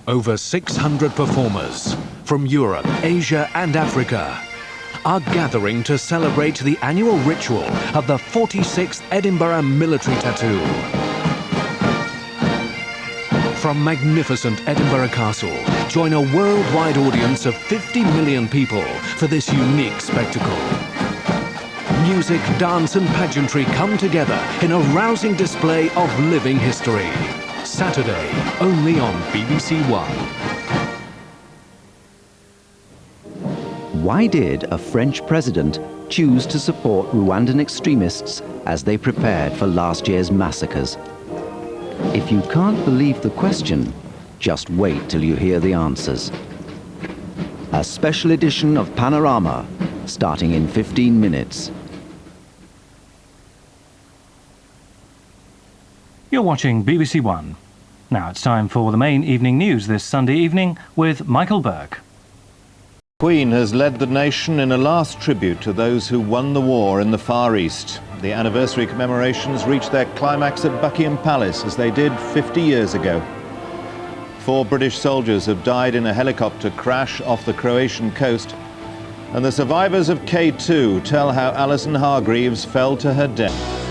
Over 600 performers from Europe, Asia and Africa are gathering to celebrate the annual ritual of the 46th Edinburgh Military Tattoo. From magnificent Edinburgh Castle, join a worldwide audience of 50 million people for this unique spectacle. Music, dance and pageantry come together in a rousing display of living history. Saturday, only on BBC One. Why did a French president choose to support Rwandan extremists as they prepared for last year's massacres? If you can't believe the question, just wait till you hear the answers. A special edition of Panorama, starting in 15 minutes. You're watching BBC One. Now it's time for the main evening news this Sunday evening with Michael Buerk. The Queen has led the nation in a last tribute to those who won the war in the Far East. The anniversary commemorations reached their climax at Buckingham Palace, as they did 50 years ago. 4 British soldiers have died in a helicopter crash off the Croatian coast, and the survivors of K2 tell how Alison Hargreaves fell to her death.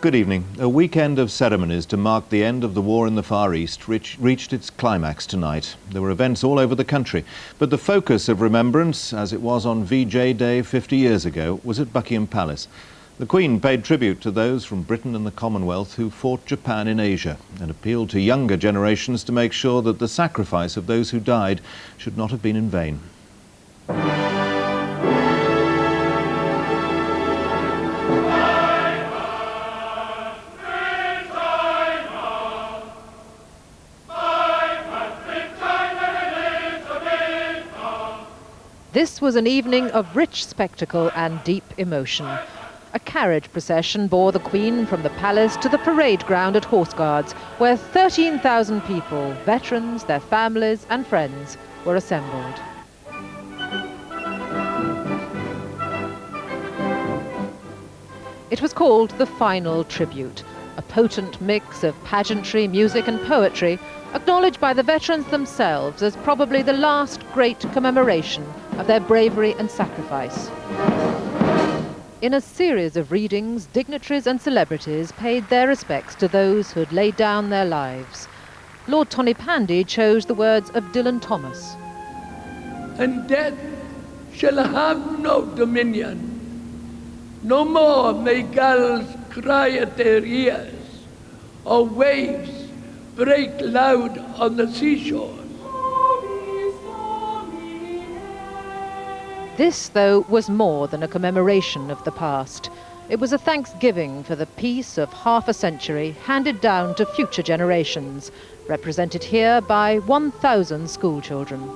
Good evening. A weekend of ceremonies to mark the end of the war in the Far East reached its climax tonight. There were events all over the country, but the focus of remembrance, as it was on VJ Day 50 years ago, was at Buckingham Palace. The Queen paid tribute to those from Britain and the Commonwealth who fought Japan in Asia and appealed to younger generations to make sure that the sacrifice of those who died should not have been in vain. This was an evening of rich spectacle and deep emotion. A carriage procession bore the Queen from the palace to the parade ground at Horse Guards, where 13,000 people, veterans, their families and friends, were assembled. It was called the Final Tribute, a potent mix of pageantry, music and poetry, acknowledged by the veterans themselves as probably the last great commemoration of their bravery and sacrifice. In a series of readings, dignitaries and celebrities paid their respects to those who had laid down their lives. Lord Tonypandy chose the words of Dylan Thomas. And death shall have no dominion. No more may gulls cry at their ears, or waves break loud on the seashore. This, though, was more than a commemoration of the past. It was a thanksgiving for the peace of half a century handed down to future generations, represented here by 1,000 schoolchildren.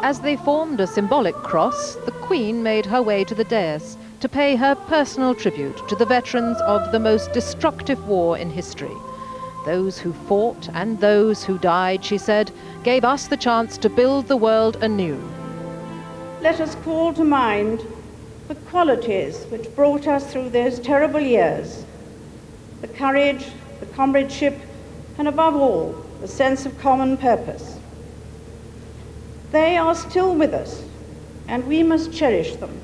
As they formed a symbolic cross, the Queen made her way to the dais to pay her personal tribute to the veterans of the most destructive war in history. Those who fought and those who died, she said, gave us the chance to build the world anew. Let us call to mind the qualities which brought us through those terrible years, the courage, the comradeship, and above all, the sense of common purpose. They are still with us, and we must cherish them,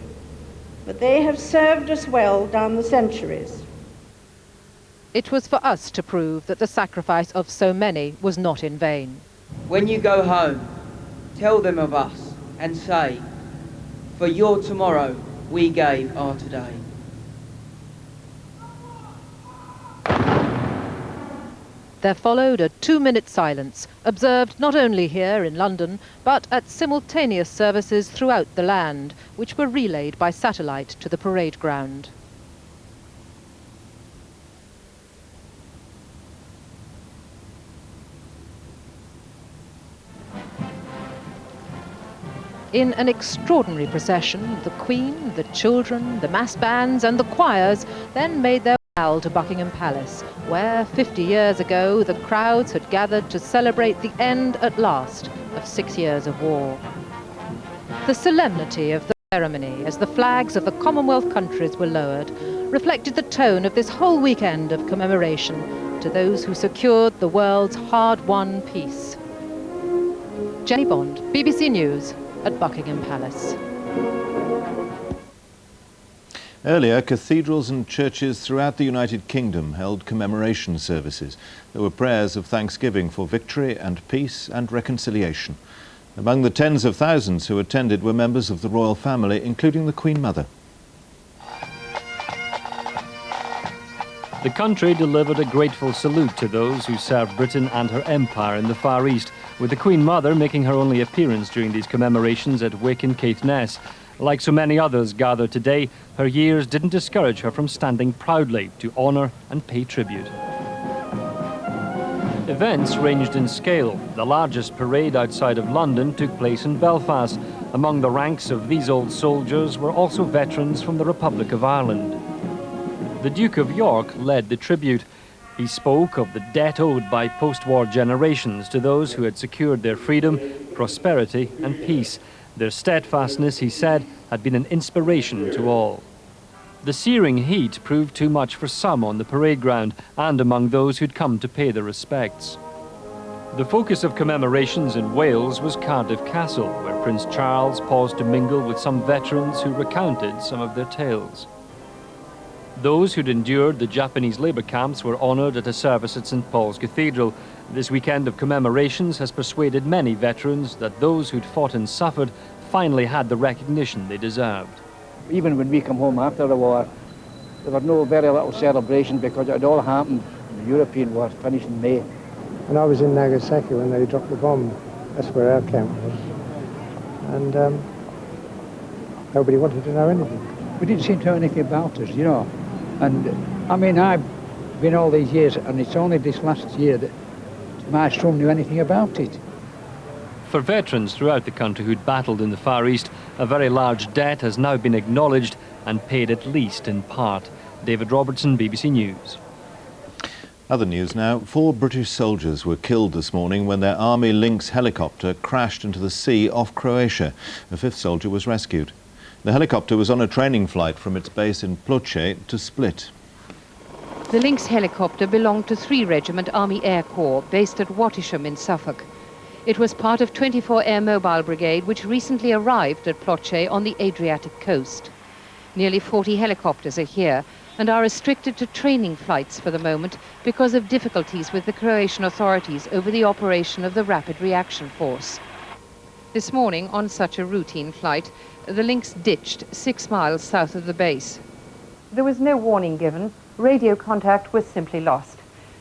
but they have served us well down the centuries. It was for us to prove that the sacrifice of so many was not in vain. When you go home, tell them of us and say, for your tomorrow we gave our today. There followed a 2-minute silence, observed not only here in London, but at simultaneous services throughout the land, which were relayed by satellite to the parade ground. In an extraordinary procession, the Queen, the children, the mass bands and the choirs then made their To Buckingham Palace, where 50 years ago the crowds had gathered to celebrate the end at last of 6 years of war. The solemnity of the ceremony as the flags of the Commonwealth countries were lowered reflected the tone of this whole weekend of commemoration to those who secured the world's hard-won peace. Jenny Bond, BBC News at Buckingham Palace. Earlier, cathedrals and churches throughout the United Kingdom held commemoration services. There were prayers of thanksgiving for victory and peace and reconciliation. Among the tens of thousands who attended were members of the royal family, including the Queen Mother. The country delivered a grateful salute to those who served Britain and her empire in the Far East, with the Queen Mother making her only appearance during these commemorations at Wick in Caithness. Like so many others gathered today, her years didn't discourage her from standing proudly to honour and pay tribute. Events ranged in scale. The largest parade outside of London took place in Belfast. Among the ranks of these old soldiers were also veterans from the Republic of Ireland. The Duke of York led the tribute. He spoke of the debt owed by post-war generations to those who had secured their freedom, prosperity and peace. Their steadfastness, he said, had been an inspiration to all. The searing heat proved too much for some on the parade ground and among those who'd come to pay their respects. The focus of commemorations in Wales was Cardiff Castle, where Prince Charles paused to mingle with some veterans who recounted some of their tales. Those who'd endured the Japanese labour camps were honoured at a service at St Paul's Cathedral. This weekend of commemorations has persuaded many veterans that those who'd fought and suffered finally had the recognition they deserved. Even when we come home after the war, there was very little celebration because it had all happened. The European war finished in May. When I was in Nagasaki when they dropped the bomb, that's where our camp was. And nobody wanted to know anything. We didn't seem to know anything about us, you know. And I mean, I've been all these years, and it's only this last year that Maelstrom knew anything about it. For veterans throughout the country who'd battled in the Far East, a very large debt has now been acknowledged and paid at least in part. David Robertson, BBC News. Other news now. 4 British soldiers were killed this morning when their Army Lynx helicopter crashed into the sea off Croatia. A 5th soldier was rescued. The helicopter was on a training flight from its base in Ploče to Split. The Lynx helicopter belonged to 3 Regiment Army Air Corps based at Wattisham in Suffolk. It was part of 24 Air Mobile Brigade which recently arrived at Ploče on the Adriatic coast. Nearly 40 helicopters are here and are restricted to training flights for the moment because of difficulties with the Croatian authorities over the operation of the Rapid Reaction Force. This morning, on such a routine flight, the Lynx ditched 6 miles south of the base. There was no warning given. Radio contact was simply lost.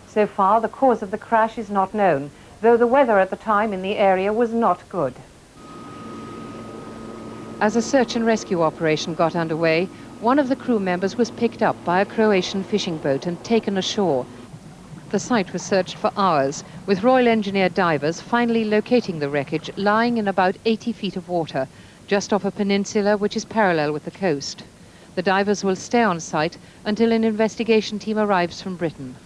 So far, the cause of the crash is not known, though the weather at the time in the area was not good. As a search and rescue operation got underway, one of the crew members was picked up by a Croatian fishing boat and taken ashore. The site was searched for hours, with Royal Engineer divers finally locating the wreckage lying in about 80 feet of water, just off a peninsula which is parallel with the coast. The divers will stay on site until an investigation team arrives from Britain.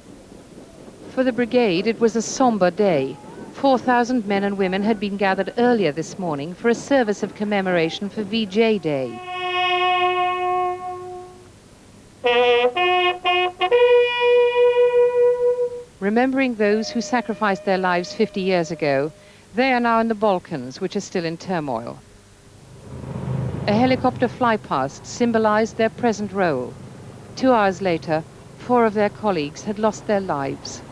For the brigade, it was a sombre day. 4,000 men and women had been gathered earlier this morning for a service of commemoration for VJ Day. Remembering those who sacrificed their lives 50 years ago, they are now in the Balkans, which are still in turmoil. A helicopter flypast symbolized their present role. 2 hours later, 4 of their colleagues had lost their lives.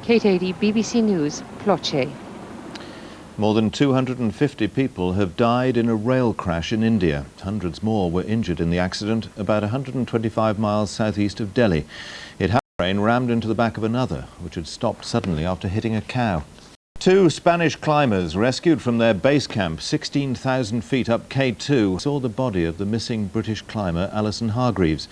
Kate Adey, BBC News, Ploče. More than 250 people have died in a rail crash in India. Hundreds more were injured in the accident about 125 miles southeast of Delhi. It had a train rammed into the back of another, which had stopped suddenly after hitting a cow. 2 Spanish climbers rescued from their base camp 16,000 feet up K2 saw the body of the missing British climber Alison Hargreaves.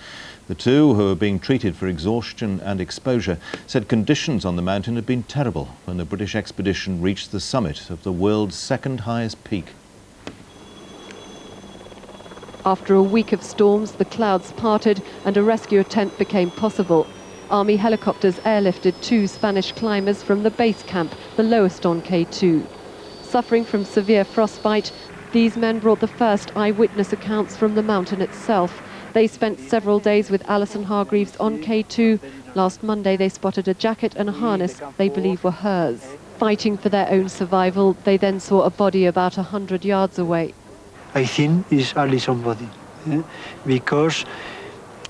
The 2, who are being treated for exhaustion and exposure, said conditions on the mountain had been terrible when the British expedition reached the summit of the world's 2nd highest peak. After a week of storms, the clouds parted and a rescue attempt became possible. Army helicopters airlifted 2 Spanish climbers from the base camp, the lowest on K2. Suffering from severe frostbite, these men brought the first eyewitness accounts from the mountain itself. They spent several days with Alison Hargreaves on K2. Last Monday they spotted a jacket and a harness they believe were hers. Fighting for their own survival, they then saw a body about 100 yards away. I think it's Alison's body, because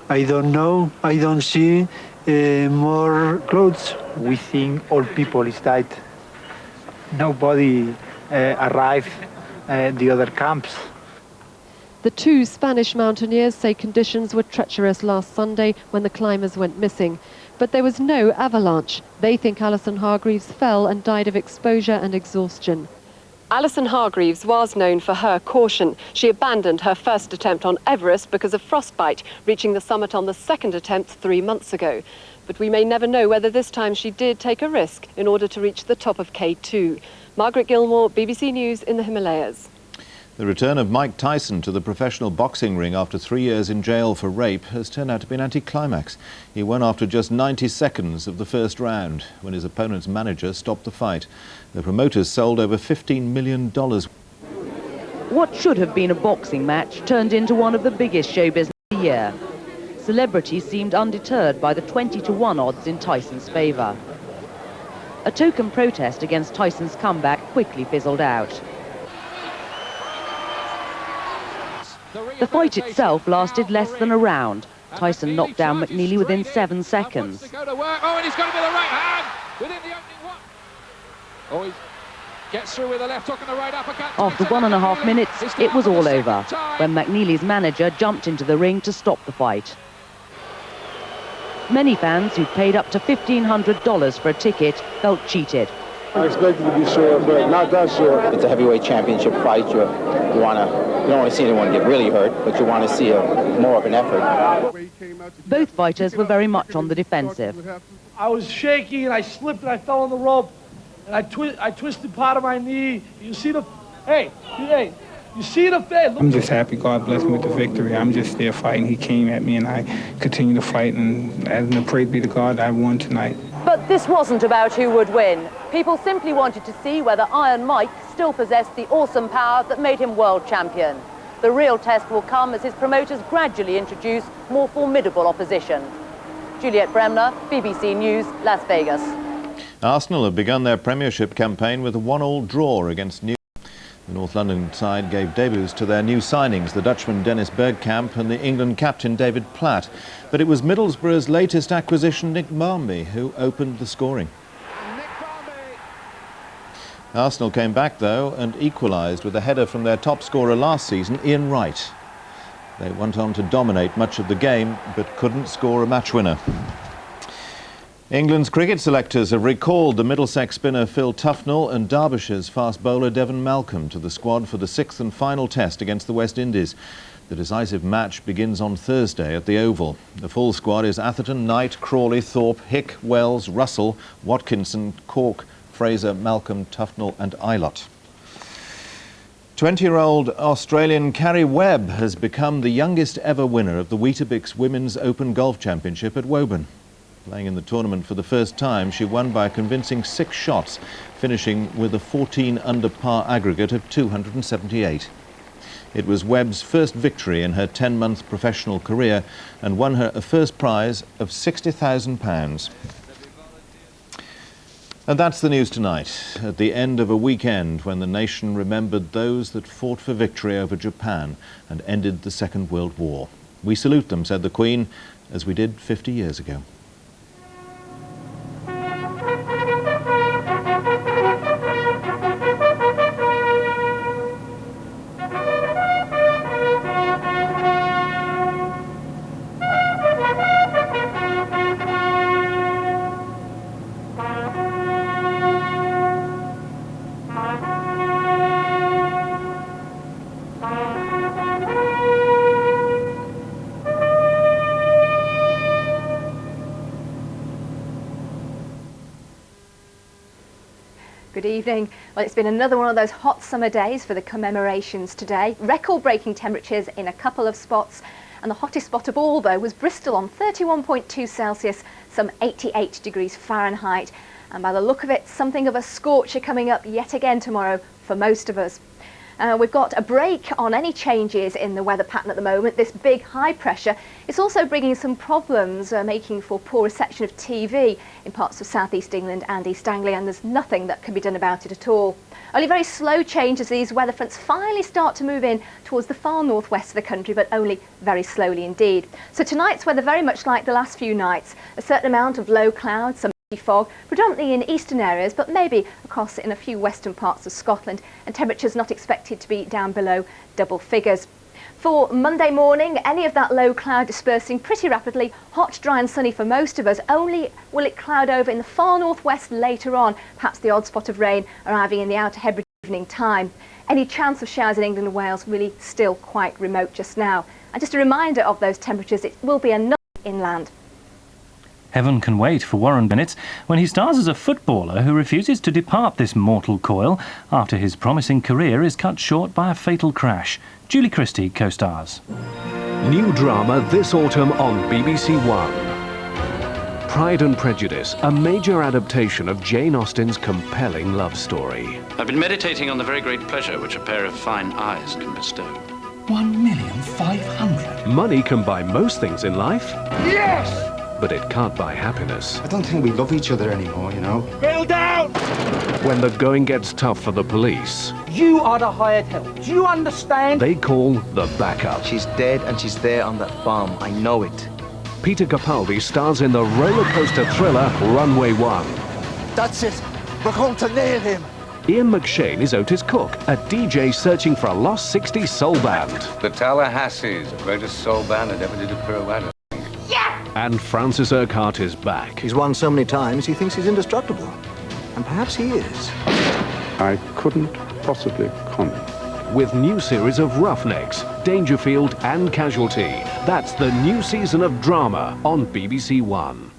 I don't know, I don't see more clothes. We think all people is died. Nobody arrived at the other camps. The 2 Spanish mountaineers say conditions were treacherous last Sunday when the climbers went missing. But there was no avalanche. They think Alison Hargreaves fell and died of exposure and exhaustion. Alison Hargreaves was known for her caution. She abandoned her first attempt on Everest because of frostbite, reaching the summit on the second attempt 3 months ago. But we may never know whether this time she did take a risk in order to reach the top of K2. Margaret Gilmore, BBC News in the Himalayas. The return of Mike Tyson to the professional boxing ring after 3 years in jail for rape has turned out to be an anticlimax. He won after just 90 seconds of the first round, when his opponent's manager stopped the fight. The promoters sold over $15 million. What should have been a boxing match turned into one of the biggest show business of the year. Celebrities seemed undeterred by the 20-to-1 odds in Tyson's favour. A token protest against Tyson's comeback quickly fizzled out. The fight itself lasted less than a round. Tyson knocked down McNeely within 7 seconds. Oh, and he's got him with the right hand within the opening one. Oh, he gets through with the left hook and the right uppercut. After 1.5 minutes, it was all over, when McNeely's manager jumped into the ring to stop the fight. Many fans who'd paid up to $1,500 for a ticket felt cheated. I expected to be sure, but not that sure. It's a heavyweight championship fight. You don't want to see anyone get really hurt, but you want to see more of an effort. Both fighters were very much on the defensive. I was shaky and I slipped and I fell on the rope, and I twisted part of my knee. You see the, hey, you see the face. I'm just happy God blessed me with the victory. I'm just there fighting. He came at me and I continue to fight, and praise be to God, I won tonight. But this wasn't about who would win. People simply wanted to see whether Iron Mike still possessed the awesome power that made him world champion. The real test will come as his promoters gradually introduce more formidable opposition. Juliet Bremner, BBC News, Las Vegas. Arsenal have begun their Premiership campaign with a 1-1 draw against New. The North London side gave debuts to their new signings, the Dutchman Dennis Bergkamp and the England captain David Platt. But it was Middlesbrough's latest acquisition, Nick Barmby, who opened the scoring. Arsenal came back, though, and equalised with a header from their top scorer last season, Ian Wright. They went on to dominate much of the game, but couldn't score a match winner. England's cricket selectors have recalled the Middlesex spinner Phil Tufnell and Derbyshire's fast bowler Devon Malcolm to the squad for the 6th and final test against the West Indies. The decisive match begins on Thursday at the Oval. The full squad is Atherton, Knight, Crawley, Thorpe, Hick, Wells, Russell, Watkinson, Cork, Fraser, Malcolm, Tufnell and Ilott. 20-year-old Australian Carrie Webb has become the youngest ever winner of the Weetabix Women's Open Golf Championship at Woburn. Playing in the tournament for the first time, she won by a convincing 6 shots, finishing with a 14 under par aggregate of 278. It was Webb's first victory in her 10-month professional career and won her a first prize of £60,000. And that's the news tonight, at the end of a weekend when the nation remembered those that fought for victory over Japan and ended the Second World War. We salute them, said the Queen, as we did 50 years ago. evening. Well, it's been another one of those hot summer days for the commemorations today. Record-breaking temperatures in a couple of spots. And the hottest spot of all, though, was Bristol on 31.2 Celsius, some 88 degrees Fahrenheit. And by the look of it, something of a scorcher coming up yet again tomorrow for most of us. We've got a break on any changes in the weather pattern at the moment. This big high pressure is also bringing some problems, making for poor reception of TV in parts of southeast England and East Anglia, and there's nothing that can be done about it at all. Only very slow change as these weather fronts finally start to move in towards the far northwest of the country, but only very slowly indeed. So tonight's weather very much like the last few nights. A certain amount of low clouds, some fog, predominantly in eastern areas, but maybe across in a few western parts of Scotland, and temperatures not expected to be down below double figures. For Monday morning, any of that low cloud dispersing pretty rapidly, hot, dry and sunny for most of us. Only will it cloud over in the far northwest later on, perhaps the odd spot of rain arriving in the Outer Hebrides evening time. Any chance of showers in England and Wales really still quite remote just now. And just a reminder of those temperatures, it will be another inland. Heaven can wait for Warren Bennett when he stars as a footballer who refuses to depart this mortal coil after his promising career is cut short by a fatal crash. Julie Christie co-stars. New drama this autumn on BBC One. Pride and Prejudice, a major adaptation of Jane Austen's compelling love story. I've been meditating on the very great pleasure which a pair of fine eyes can bestow. 1,500,000. Money can buy most things in life. Yes! But it can't buy happiness. I don't think we love each other anymore, you know. Bill down! When the going gets tough for the police, You are the hired help. Do you understand? they call the backup. She's dead and she's there on that farm. I know it. Peter Capaldi stars in the roller coaster thriller Runway 1. That's it. We're going to nail him. Ian McShane is Otis Cook, a DJ searching for a lost 60s soul band. The Tallahassee's, the greatest soul band that ever did a pirouette. And Francis Urquhart is back. He's won so many times, he thinks he's indestructible. And perhaps he is. I couldn't possibly comment. With new series of Roughnecks, Dangerfield and Casualty. That's the new season of drama on BBC One.